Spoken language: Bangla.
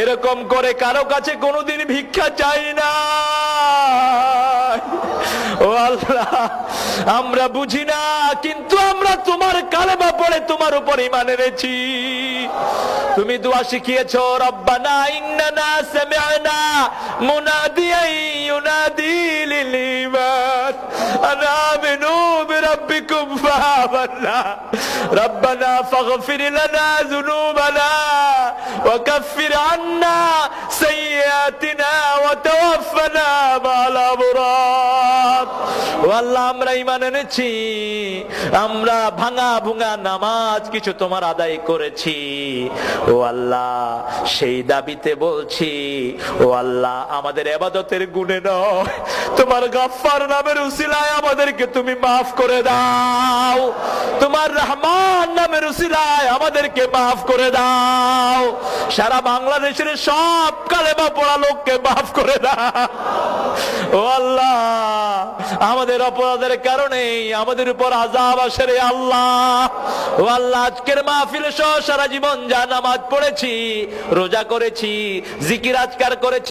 এরকম করে কারো কাছে কোনোদিন ভিক্ষা চাই না। ও আল্লাহ, আমরা বুঝি না, কিন্তু আমরা তোমার কালেমা পড়ে তোমার উপর ঈমান এনেছি। তুমি দোয়া শিখিয়েছো, রব্বানা ইন্নানা সামি'না মুনাদিয়ান ইউনাদি লিল ঈমান আনা আমিনু বিরাব্বিকুম ফাআমান্না রব্বানা ফাগফির লানা যুনুবানা ওয়া কাফির আন্না সাইয়্যাতিনা ওয়া তাওয়াফফানা মা'আল আবরার। ও আল্লাহ, আমরা ঈমান এনেছি, আমরা ভাঙা ভুঙা নামাজ কিছু তোমার আদায় করেছি। ও আল্লাহ, সেই দাবিতে বলছি, ও আল্লাহ, আমাদের ইবাদতের গুণে নয়, তোমার গফফার নামের উসিলায় আমাদেরকে তুমি মাফ করে দাও। তোমার রহমান নামের উসিলায় আমাদেরকে মাফ করে দাও। সারা বাংলাদেশের সব কালেমা পড়া লোককে মাফ করে দাও। ও আল্লাহ, আমাদের অপরাধের কারণে আমাদের উপর আযাব আসে রে আল্লাহ। ও আল্লাহ, আজকের মাহফিলে সহ সারা জীবন যা নামাজ পড়েছি, রোজা করেছি, জিকির আজকার করেছি,